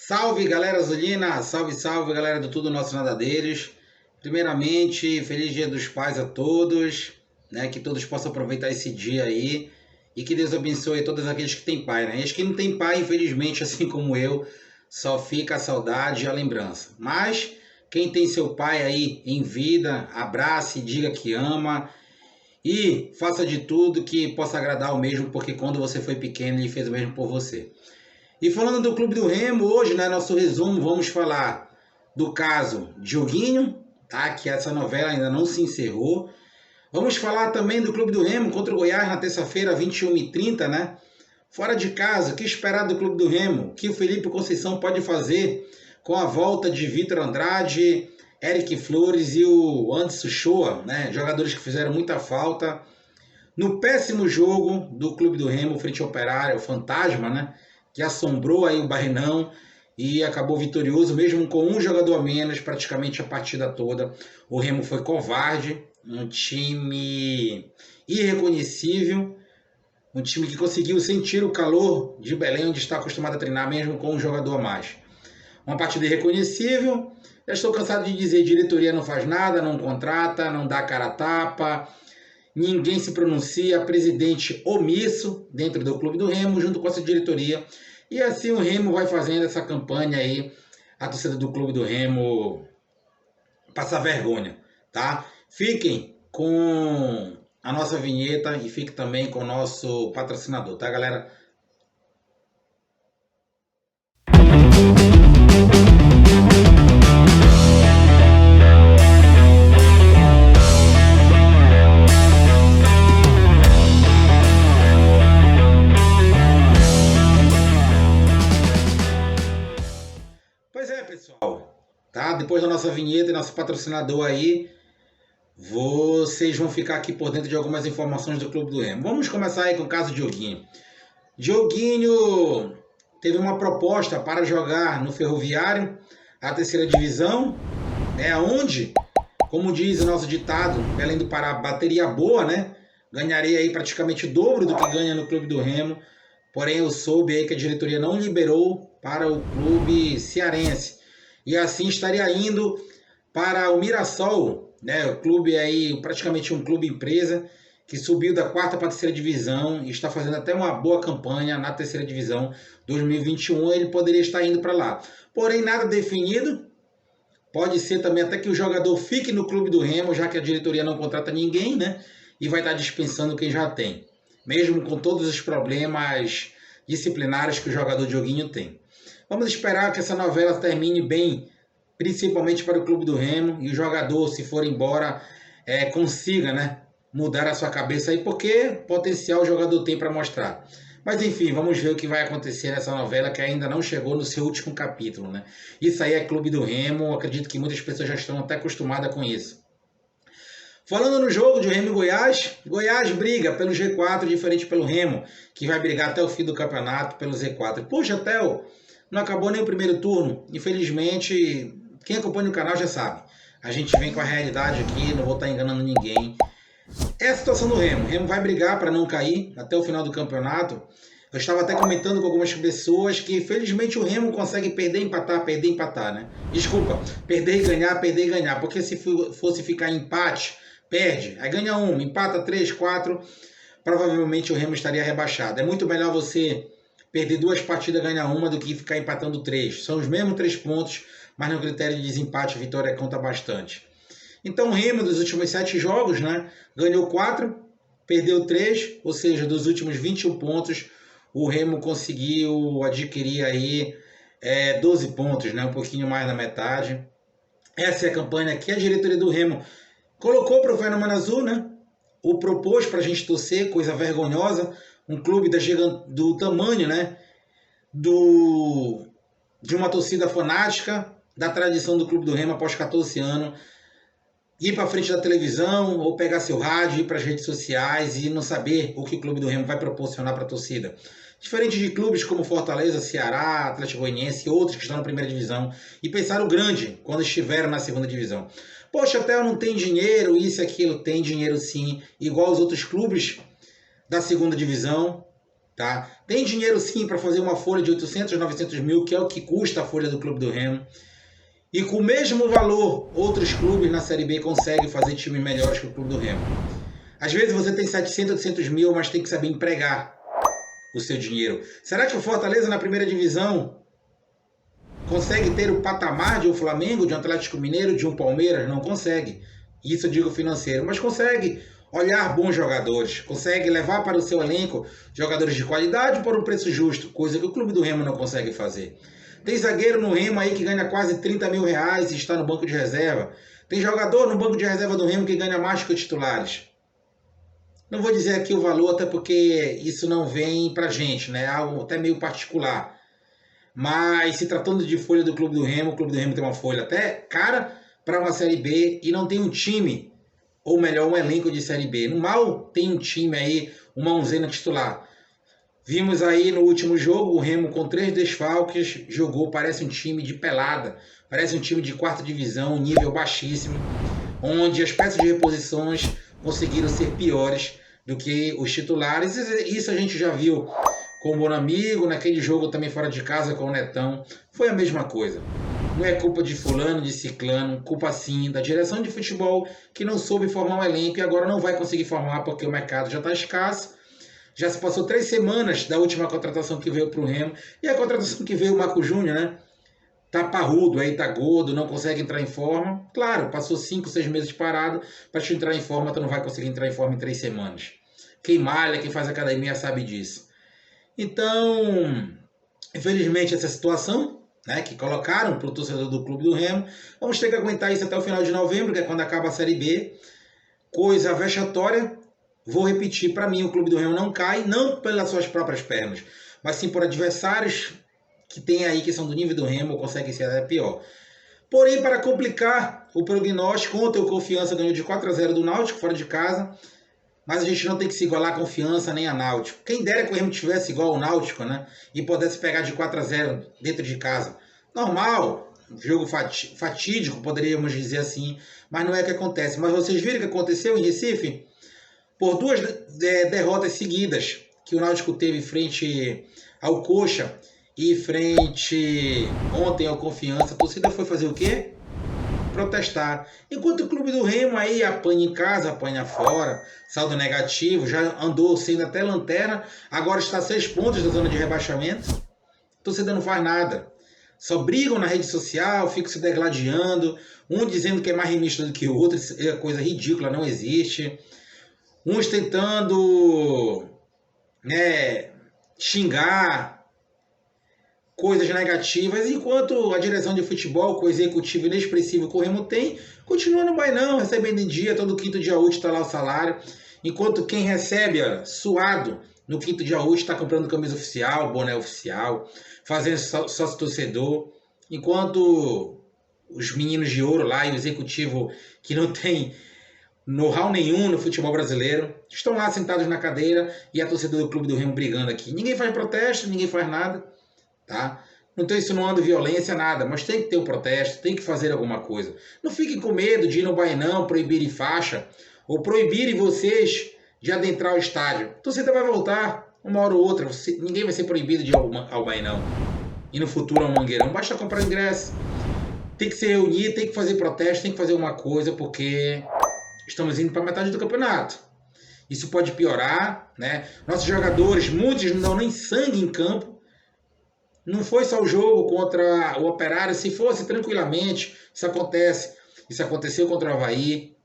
Salve galera azulina, salve, salve galera do Tudo Nosso Nadadeiros. Primeiramente, feliz Dia dos Pais a todos, né? Que todos possam aproveitar esse dia aí e que Deus abençoe todos aqueles que têm pai, né? E os que não têm pai, infelizmente, assim como eu, só fica a saudade e a lembrança. Mas quem tem seu pai aí em vida, abrace, diga que ama e faça de tudo que possa agradar o mesmo, porque quando você foi pequeno, ele fez o mesmo por você. E falando do Clube do Remo, hoje, né, nosso resumo, vamos falar do caso Dioguinho, tá? Que essa novela ainda não se encerrou. Vamos falar também do Clube do Remo contra o Goiás na terça-feira, 21h30, né? Fora de casa, o que esperar do Clube do Remo? O que o Felipe Conceição pode fazer com a volta de Vitor Andrade, Eric Flores e o Anderson Shoa, né? Jogadores que fizeram muita falta. No péssimo jogo do Clube do Remo frente ao Operário, o Fantasma, né? Que assombrou aí o Barrenão e acabou vitorioso, mesmo com um jogador a menos, praticamente a partida toda. O Remo foi covarde, um time irreconhecível, um time que conseguiu sentir o calor de Belém, onde está acostumado a treinar, mesmo com um jogador a mais. Uma partida irreconhecível. Já estou cansado de dizer, diretoria não faz nada, não contrata, não dá cara a tapa, ninguém se pronuncia, presidente omisso dentro do Clube do Remo, junto com essa diretoria. E assim o Remo vai fazendo essa campanha aí, a torcida do Clube do Remo passar vergonha, tá? Fiquem com a nossa vinheta e fiquem também com o nosso patrocinador, tá, galera? Pois é, pessoal, tá? Depois da nossa vinheta e nosso patrocinador aí, vocês vão ficar aqui por dentro de algumas informações do Clube do Remo. Vamos começar aí com o caso Dioguinho. Dioguinho teve uma proposta para jogar no Ferroviário, a terceira divisão, né? Onde, como diz o nosso ditado, Belém do Pará, bateria boa, né? Ganharia aí praticamente o dobro do que ganha no Clube do Remo. Porém, eu soube aí que a diretoria não liberou para o clube cearense. E assim estaria indo para o Mirassol, né? O clube aí, praticamente um clube empresa, que subiu da quarta para a terceira divisão e está fazendo até uma boa campanha na terceira divisão 2021. Ele poderia estar indo para lá. Porém, nada definido. Pode ser também até que o jogador fique no Clube do Remo, já que a diretoria não contrata ninguém, né? E vai estar dispensando quem já tem. Mesmo com todos os problemas disciplinares que o jogador Dioguinho tem. Vamos esperar que essa novela termine bem, principalmente para o Clube do Remo, e o jogador, se for embora, consiga, né, mudar a sua cabeça aí, porque potencial o jogador tem para mostrar. Mas enfim, vamos ver o que vai acontecer nessa novela que ainda não chegou no seu último capítulo, né? Isso aí é Clube do Remo, acredito que muitas pessoas já estão até acostumadas com isso. Falando no jogo de Remo e Goiás, Goiás briga pelo G4, diferente pelo Remo, que vai brigar até o fim do campeonato pelo Z4. Poxa, Theo, não acabou nem o primeiro turno. Infelizmente, quem acompanha o canal já sabe. A gente vem com a realidade aqui, não vou estar enganando ninguém. É a situação do Remo. O Remo vai brigar para não cair até o final do campeonato. Eu estava até comentando com algumas pessoas que, felizmente, o Remo consegue perder e empatar, né? Desculpa, perder e ganhar. Porque se fosse ficar em empate, perde, aí ganha um, empata 3, 4, provavelmente o Remo estaria rebaixado. É muito melhor você perder 2 partidas e ganhar uma do que ficar empatando 3. São os mesmos 3 pontos, mas no critério de desempate a vitória conta bastante. Então o Remo dos últimos 7 jogos, né, ganhou 4, perdeu 3, ou seja, dos últimos 21 pontos, o Remo conseguiu adquirir aí 12 pontos, né, um pouquinho mais da metade. Essa é a campanha que a diretoria do Remo colocou para o Fenômeno Azul, né? O propôs para a gente torcer, coisa vergonhosa. Um clube do tamanho, né? De uma torcida fanática, da tradição do Clube do Remo após 14 anos. Ir para frente da televisão, ou pegar seu rádio, ir para as redes sociais e não saber o que o Clube do Remo vai proporcionar para a torcida. Diferente de clubes como Fortaleza, Ceará, Atlético Goianiense e outros que estão na primeira divisão e pensaram grande quando estiveram na segunda divisão. Poxa, até não tem dinheiro, isso e aquilo. Tem dinheiro sim, igual os outros clubes da segunda divisão. tá? Tem dinheiro sim para fazer uma folha de 800, 900 mil, que é o que custa a folha do Clube do Remo. E com o mesmo valor, outros clubes na Série B conseguem fazer times melhores que o Clube do Remo. Às vezes você tem 700, 800 mil, mas tem que saber empregar o seu dinheiro. Será que o Fortaleza na primeira divisão consegue ter o patamar de um Flamengo, de um Atlético Mineiro, de um Palmeiras? Não consegue. Isso eu digo financeiro, mas consegue olhar bons jogadores, consegue levar para o seu elenco jogadores de qualidade por um preço justo, coisa que o Clube do Remo não consegue fazer. Tem zagueiro no Remo aí que ganha quase 30 mil reais e está no banco de reserva. Tem jogador no banco de reserva do Remo que ganha mais que os titulares. Não vou dizer aqui o valor, até porque isso não vem pra gente, né? É algo até meio particular. Mas se tratando de folha do Clube do Remo, o Clube do Remo tem uma folha até cara para uma Série B e não tem um time, ou melhor, um elenco de Série B. No mal tem um time aí, uma onzena titular. Vimos aí no último jogo o Remo com 3 desfalques, jogou, parece um time de pelada, parece um time de quarta divisão, nível baixíssimo, onde as peças de reposições conseguiram ser piores do que os titulares. Isso a gente já viu com o Bonamigo, naquele jogo também fora de casa com o Netão, foi a mesma coisa. Não é culpa de fulano, de ciclano, culpa sim da direção de futebol que não soube formar um elenco e agora não vai conseguir formar porque o mercado já está escasso. Já se passou 3 semanas da última contratação que veio para o Remo e a contratação que veio o Marco Júnior, né? Tá parrudo, aí tá gordo, não consegue entrar em forma. Claro, passou 5, 6 meses parado, para te entrar em forma, tu não vai conseguir entrar em forma em 3 semanas. Quem malha, quem faz academia sabe disso. Então, infelizmente essa situação, né, que colocaram para o torcedor do Clube do Remo, vamos ter que aguentar isso até o final de novembro, que é quando acaba a Série B. Coisa vexatória. Vou repetir, para mim o Clube do Remo não cai, não pelas suas próprias pernas, mas sim por adversários que tem aí, que são do nível do Remo, conseguem ser até pior. Porém, para complicar o prognóstico, ontem o Confiança ganhou de 4-0 do Náutico, fora de casa, mas a gente não tem que se igualar a Confiança nem a Náutico. Quem dera que o Remo tivesse igual ao Náutico, né? E pudesse pegar de 4-0 dentro de casa. Normal, jogo fatídico, poderíamos dizer assim, mas não é o que acontece. Mas vocês viram o que aconteceu em Recife? Por 2 derrotas seguidas que o Náutico teve frente ao Coxa e frente ontem ao Confiança, a torcida foi fazer o quê? Protestar. Enquanto o Clube do Remo aí apanha em casa, apanha fora, saldo negativo, já andou sendo até lanterna, agora está a 6 pontos da zona de rebaixamento. A torcida não faz nada. Só brigam na rede social, ficam se degladiando, um dizendo que é mais remista do que o outro, é coisa ridícula, não existe. Uns tentando, né, xingar coisas negativas, enquanto a direção de futebol, com o executivo inexpressivo que o Remo tem, continua no bainão, recebendo em dia, todo quinto dia útil está lá o salário, enquanto quem recebe, suado, no quinto dia útil está comprando camisa oficial, boné oficial, fazendo sócio torcedor, enquanto os meninos de ouro lá e o executivo que não tem know-how nenhum no futebol brasileiro, estão lá sentados na cadeira e a torcida do Clube do Remo brigando aqui. Ninguém faz protesto, ninguém faz nada, tá? Não estou insinuando violência, nada, mas tem que ter um protesto, tem que fazer alguma coisa. Não fiquem com medo de ir no Bainão, proibirem faixa, ou proibirem vocês de adentrar o estádio. A torcida vai voltar, uma hora ou outra, ninguém vai ser proibido de ir ao Bainão. E no futuro ao Mangueirão, basta comprar ingresso. Tem que se reunir, tem que fazer protesto, tem que fazer uma coisa, porque estamos indo para metade do campeonato. Isso pode piorar, né? Nossos jogadores, muitos não dão nem sangue em campo. Não foi só o jogo contra o Operário. Se fosse tranquilamente, isso acontece. Isso aconteceu contra o Avaí.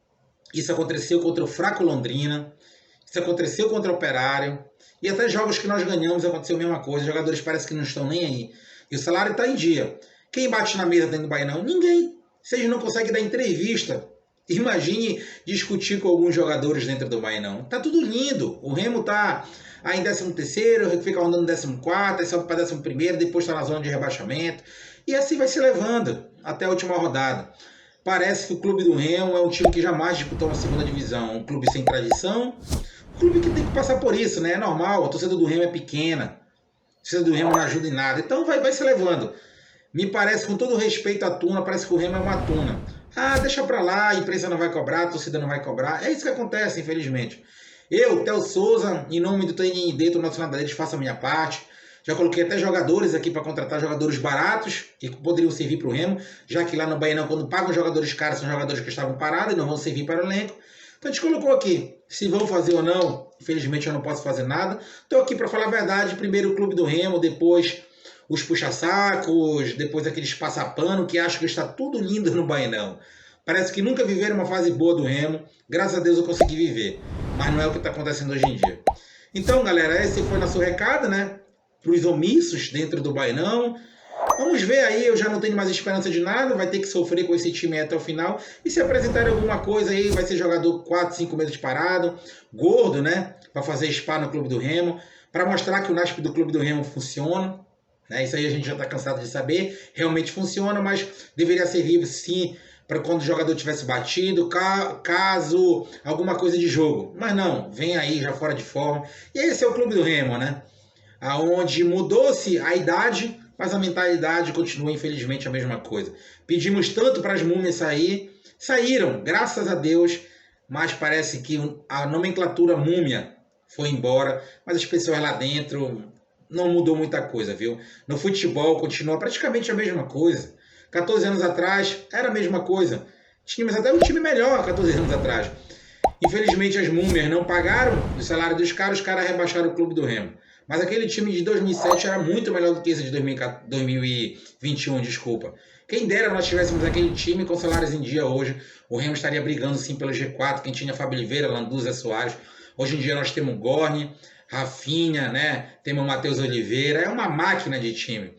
Isso aconteceu contra o fraco Londrina. Isso aconteceu contra o Operário. E até jogos que nós ganhamos aconteceu a mesma coisa. Os jogadores parecem que não estão nem aí. E o salário está em dia. Quem bate na mesa dentro do Bainão? Ninguém. Vocês não conseguem dar entrevista. Imagine discutir com alguns jogadores dentro do Bainão. Tá tudo lindo. O Remo tá aí em 13º, fica andando em 14º, aí sobe para 11º, depois está na zona de rebaixamento. E assim vai se levando até a última rodada. Parece que o Clube do Remo é um time que jamais disputou uma segunda divisão. Um clube sem tradição. Um clube que tem que passar por isso, né? É normal. A torcida do Remo é pequena. A torcida do Remo não ajuda em nada. Então vai se levando. Me parece, com todo respeito à Tuna, parece que o Remo é uma Tuna. Ah, deixa pra lá, a imprensa não vai cobrar, a torcida não vai cobrar. É isso que acontece, infelizmente. Eu, Theo Souza, em nome do TND, do nosso Nadalense, faço a minha parte. Já coloquei até jogadores aqui para contratar jogadores baratos que poderiam servir para o Remo, já que lá no Bahienão, quando pagam jogadores caros, são jogadores que estavam parados e não vão servir para o elenco. Então a gente colocou aqui, se vão fazer ou não, infelizmente eu não posso fazer nada. Estou aqui para falar a verdade, primeiro o clube do Remo, depois os puxa-sacos, depois aqueles passapano que acham que está tudo lindo no Bahienão. Parece que nunca viveram uma fase boa do Remo, graças a Deus eu consegui viver, mas não é o que está acontecendo hoje em dia. Então galera, esse foi nosso recado, né? Para os omissos dentro do Bahienão. Vamos ver aí, eu já não tenho mais esperança de nada, vai ter que sofrer com esse time até o final. E se apresentarem alguma coisa aí, vai ser jogador 4, 5 meses parado, gordo, né? Para fazer spa no Clube do Remo, para mostrar que o NASP do Clube do Remo funciona. Né? Isso aí a gente já está cansado de saber, realmente funciona, mas deveria servir sim para quando o jogador tivesse batido, caso alguma coisa de jogo. Mas não, vem aí já fora de forma. E esse é o Clube do Remo, né? Aonde mudou-se a idade, mas a mentalidade continua infelizmente a mesma coisa. Pedimos tanto para as múmias saíram, graças a Deus, mas parece que a nomenclatura múmia foi embora, mas as pessoas lá dentro não mudou muita coisa, viu? No futebol continua praticamente a mesma coisa. 14 anos atrás era a mesma coisa. Tínhamos até um time melhor 14 anos atrás. Infelizmente as múmias não pagaram o salário dos caras, os caras rebaixaram o Clube do Remo. Mas aquele time de 2007 era muito melhor do que esse de 2021, desculpa. Quem dera nós tivéssemos aquele time com salários em dia hoje. O Remo estaria brigando sim pelo G4. Quem tinha Fábio Oliveira, Landuza, Soares. Hoje em dia nós temos Gorni, Rafinha, né? Temos Matheus Oliveira. É uma máquina de time.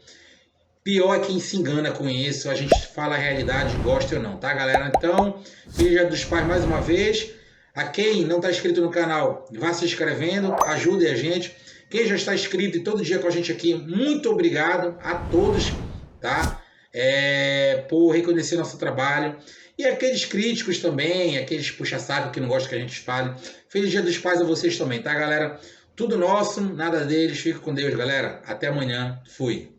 Pior é quem se engana com isso. A gente fala a realidade, gosta ou não, tá, galera? Então, Feliz Dia dos Pais mais uma vez. A quem não está inscrito no canal, vá se inscrevendo, ajude a gente. Quem já está inscrito e todo dia com a gente aqui, muito obrigado a todos, tá? Por reconhecer nosso trabalho. E aqueles críticos também, aqueles puxa-saco que não gostam que a gente fale. Feliz Dia dos Pais a vocês também, tá, galera? Tudo nosso, nada deles. Fica com Deus, galera. Até amanhã. Fui.